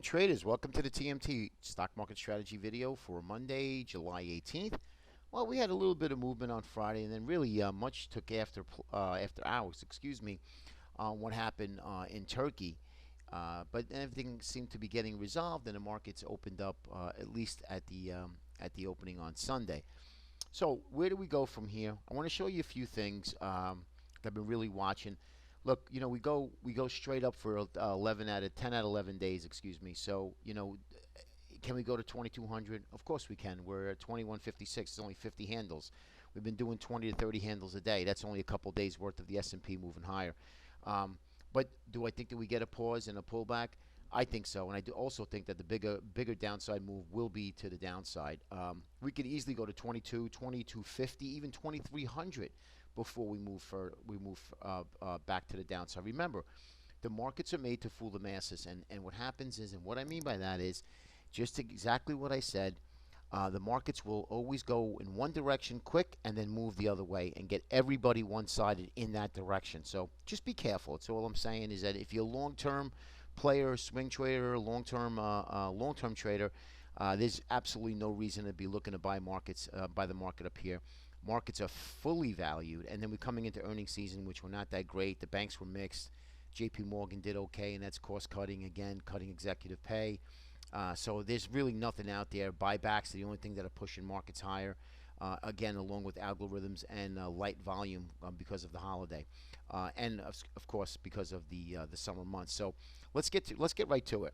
traders, welcome to the TMT stock market strategy video for Monday, July 18th. Well, we had a little bit of movement on Friday, and then really much took after hours, excuse me, on what happened in Turkey. But everything seemed to be getting resolved, and the markets opened up at least at the opening on Sunday. So where do we go from here? I want to show you a few things that I've been really watching. Look, we go straight up for 11 out of 10 out of 11 days, excuse me. So can we go to 2200? Of course we can. We're at 2156. It's only 50 handles. We've been doing 20 to 30 handles a day. That's only a couple days worth of the S&P moving higher. But do I think that we get a pause and a pullback? I think so, and I do also think that the bigger downside move will be to the downside. We could easily go to 22, 2250, even 2300 before we move back to the downside. Remember, the markets are made to fool the masses, and what happens is, and what I mean by that is, just exactly what I said. The markets will always go in one direction quick and then move the other way and get everybody one-sided in that direction. So just be careful. That's all I'm saying, is that if you're a long-term player, swing trader, long-term trader, there's absolutely no reason to be looking to buy the market up here. Markets are fully valued, and then we're coming into earnings season, which were not that great. The banks were mixed. JP Morgan did okay, and that's cost cutting again, cutting executive pay. So there's really nothing out there. Buybacks are the only thing that are pushing markets higher. Again, along with algorithms and light volume because of the holiday, and of course because of the summer months. So let's get right to it.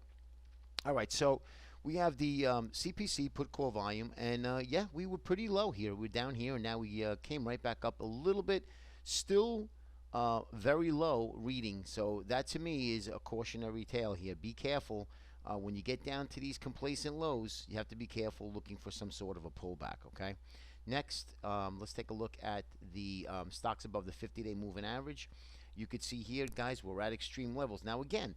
All right, so we have the CPC put call volume, and yeah, we were pretty low here. We're down here, and now we came right back up a little bit. Still very low reading. So that to me is a cautionary tale here. Be careful. When you get down to these complacent lows, you have to be careful looking for some sort of a pullback, okay? Next, let's take a look at the stocks above the 50-day moving average. You could see here, guys, we're at extreme levels. Now, again,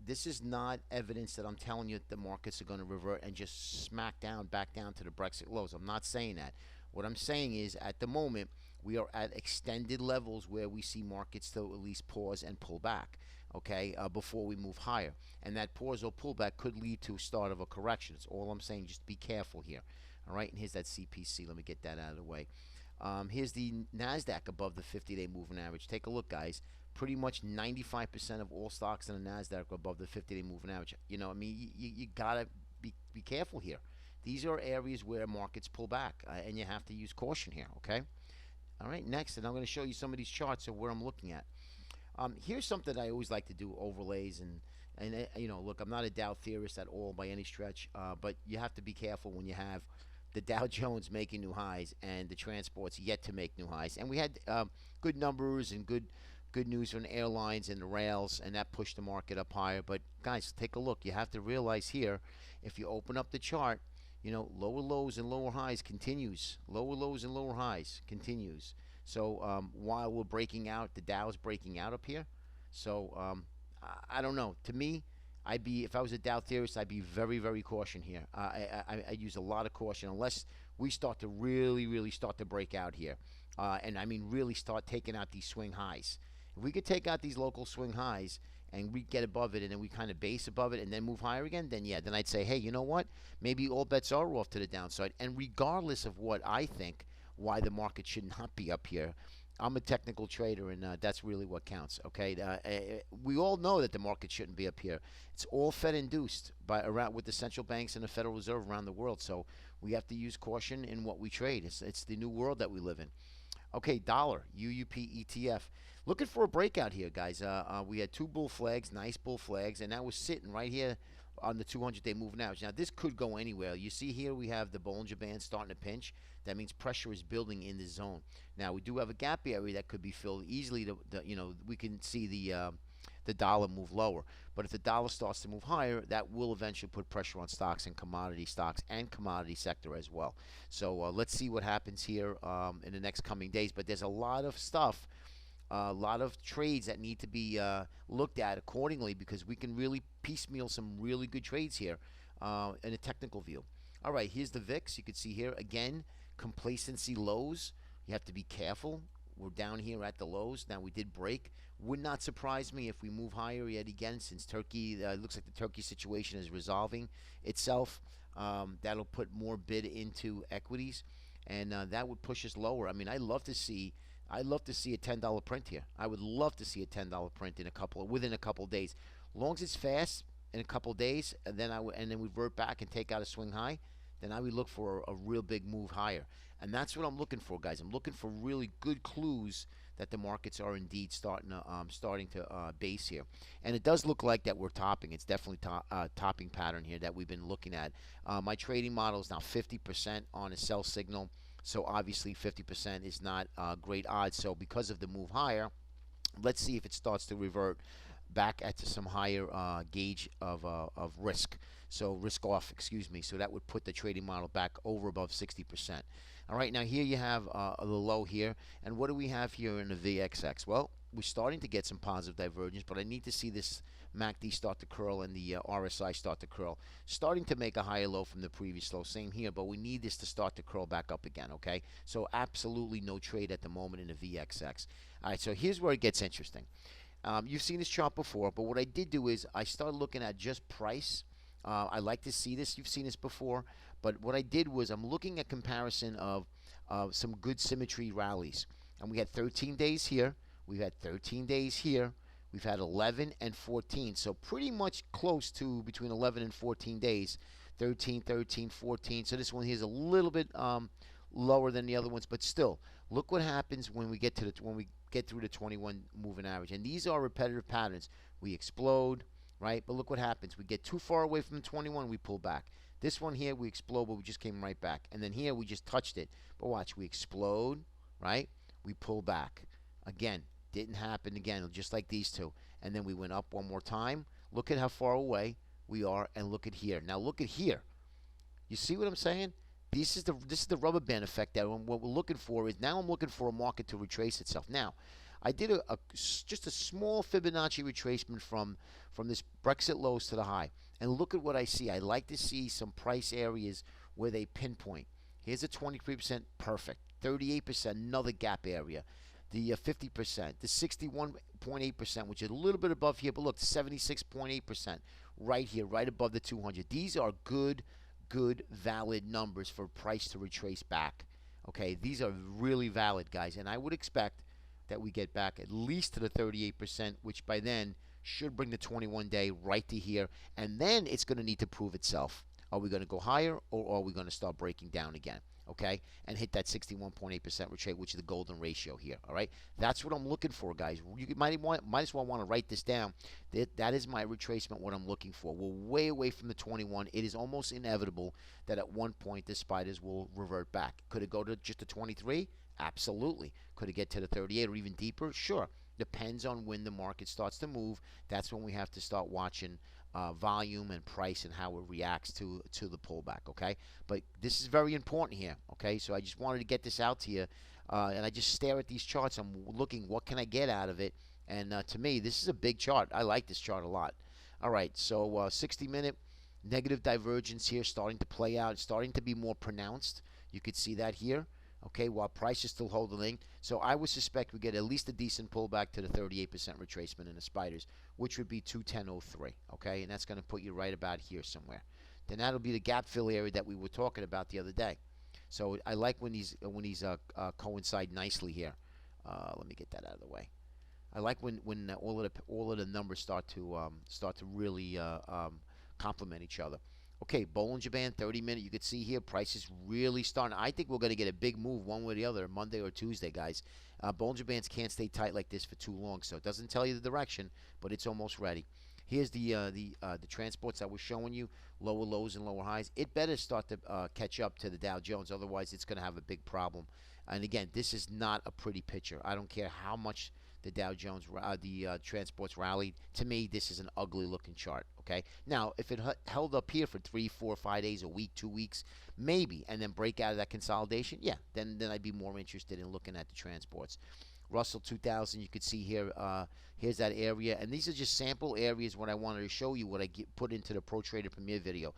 this is not evidence that I'm telling you that the markets are going to revert and just smack down, back down to the Brexit lows. I'm not saying that. What I'm saying is, at the moment, we are at extended levels where we see markets to at least pause and pull back, okay, before we move higher. And that pause or pullback could lead to a start of a correction. That's all I'm saying. Just be careful here. All right, and here's that CPC. Let me get that out of the way. Here's the Nasdaq above the 50-day moving average. Take a look, guys. Pretty much 95% of all stocks in the Nasdaq are above the 50-day moving average. I mean, you gotta be careful here. These are areas where markets pull back, and you have to use caution here, okay? All right, next, and I'm going to show you some of these charts of where I'm looking at. Here's something I always like to do, overlays, and look, I'm not a Dow theorist at all by any stretch, but you have to be careful when you have the Dow Jones making new highs and the transports yet to make new highs. And we had good numbers and good news from airlines and the rails, and that pushed the market up higher. But guys, take a look. You have to realize here, if you open up the chart, lower lows and lower highs continues. Lower lows and lower highs continues. So while we're breaking out, the Dow is breaking out up here. So I don't know. To me, if I was a Dow theorist, I'd be very, very cautious here. I use a lot of caution unless we start to really start to break out here. And I mean really start taking out these swing highs. If we could take out these local swing highs and we get above it and then we kind of base above it and then move higher again, then yeah, then I'd say, hey, you know what? Maybe all bets are off to the downside. And regardless of what I think, why the market should not be up here, I'm a technical trader, and that's really what counts. Okay, we all know that the market shouldn't be up here. It's all Fed-induced with the central banks and the Federal Reserve around the world. So we have to use caution in what we trade. It's the new world that we live in. Okay, dollar, UUP ETF. Looking for a breakout here, guys. We had two bull flags, nice bull flags, and that was sitting right here on the 200-day moving average. Now, this could go anywhere. You see here we have the Bollinger Band starting to pinch. That means pressure is building in this zone. Now, we do have a gap area that could be filled easily. We can see the dollar move lower. But if the dollar starts to move higher, that will eventually put pressure on stocks and commodity sector as well. So let's see what happens here in the next coming days. But there's a lot of stuff, a lot of trades that need to be looked at accordingly, because we can really piecemeal some really good trades here in a technical view. All right, here's the VIX. You can see here, again, complacency lows. You have to be careful We're down here at the lows. Now we did break. Would not surprise me if we move higher yet again, since Turkey looks like the Turkey situation is resolving itself. That'll put more bid into equities, and that would push us lower. I mean, I'd love to see a $10 print here. I would love to see a $10 print within a couple days. As long as it's fast in a couple days, and then we revert back and take out a swing high, then I would look for a real big move higher. And that's what I'm looking for, guys. I'm looking for really good clues that the markets are indeed starting to base here. And it does look like that we're topping. It's definitely topping pattern here that we've been looking at. My trading model is now 50% on a sell signal. So obviously 50% is not great odds. So because of the move higher, let's see if it starts to revert back at some higher gauge of risk. So risk off, excuse me. So that would put the trading model back over above 60%. All right, now here you have the low here. And what do we have here in the VXX? Well, we're starting to get some positive divergence, but I need to see this MACD start to curl and the RSI start to curl. Starting to make a higher low from the previous low. Same here, but we need this to start to curl back up again, okay? So absolutely no trade at the moment in the VXX. All right, so here's where it gets interesting. You've seen this chart before, but what I did do is I started looking at just price. I like to see this. You've seen this before. But what I did was I'm looking at comparison of some good symmetry rallies. And we had 13 days here. We've had 13 days here. We've had 11 and 14. So pretty much close to between 11 and 14 days. 13, 13, 14. So this one here is a little bit lower than the other ones. But still, look what happens when we get through the 21 moving average. And these are repetitive patterns. We explode, right? But look what happens. We get too far away from the 21, we pull back. This one here, we explode, but we just came right back. And then here, we just touched it. But watch, we explode, right? We pull back. Again, didn't happen again, just like these two. And then we went up one more time. Look at how far away we are, and look at here. Now look at here. You see what I'm saying? This is the rubber band effect that what we're looking for is now I'm looking for a market to retrace itself. Now, I did just a small Fibonacci retracement from this Brexit lows to the high. And look at what I see. I like to see some price areas where they pinpoint. Here's a 23%, perfect. 38%, another gap area. The 50%, the 61.8%, which is a little bit above here, but look, 76.8% right here, right above the 200. These are good, valid numbers for price to retrace back. Okay, these are really valid, guys, and I would expect that we get back at least to the 38%, which by then should bring the 21-day right to here, and then it's going to need to prove itself. Are we going to go higher, or are we going to start breaking down again? Okay, and hit that 61.8% retrace, which is the golden ratio here. All right, that's what I'm looking for, guys. You might as well want to write this down. That is my retracement. What I'm looking for. We're way away from the 21. It is almost inevitable that at one point the spiders will revert back. Could it go to just the 23? Absolutely. Could it get to the 38 or even deeper? Sure. Depends on when the market starts to move. That's when we have to start watching volume and price and how it reacts to the pullback, okay? But this is very important here, okay? So I just wanted to get this out to you, and I just stare at these charts. I'm looking, what can I get out of it? And to me, this is a big chart. I like this chart a lot. All right, so 60-minute negative divergence here starting to play out, starting to be more pronounced. You could see that here. Okay, while price is still holding. So I would suspect we get at least a decent pullback to the 38% retracement in the spiders, which would be 210.03. Okay, and that's going to put you right about here somewhere. Then that'll be the gap fill area that we were talking about the other day. So I like when these coincide nicely here. Let me get that out of the way. I like when all of the numbers start to really complement each other. Okay, Bollinger Band, 30-minute. You could see here, price is really starting. I think we're going to get a big move one way or the other, Monday or Tuesday, guys. Bollinger Bands can't stay tight like this for too long, so it doesn't tell you the direction, but it's almost ready. Here's the transports I was showing you, lower lows and lower highs. It better start to catch up to the Dow Jones, otherwise it's going to have a big problem. And again, this is not a pretty picture. I don't care how much the Dow Jones, transports rallied. To me, this is an ugly-looking chart, okay? Now, if it held up here for 3, 4, 5 days, a week, 2 weeks, maybe, and then break out of that consolidation, yeah, then I'd be more interested in looking at the transports. Russell 2000, you could see here, here's that area. And these are just sample areas what I wanted to show you, what I put into the Pro Trader Premier video.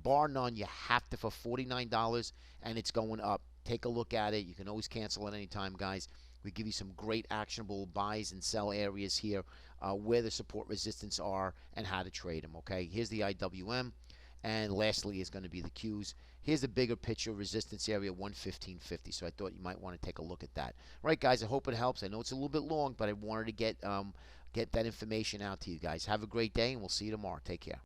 Bar none, you have to for $49, and it's going up. Take a look at it. You can always cancel at any time, guys. We give you some great actionable buys and sell areas here, where the support resistance are, and how to trade them. Okay, here's the IWM, and lastly is going to be the Qs. Here's the bigger picture resistance area, 115.50. So I thought you might want to take a look at that. All right, guys, I hope it helps. I know it's a little bit long, but I wanted to get that information out to you guys. Have a great day, and we'll see you tomorrow. Take care.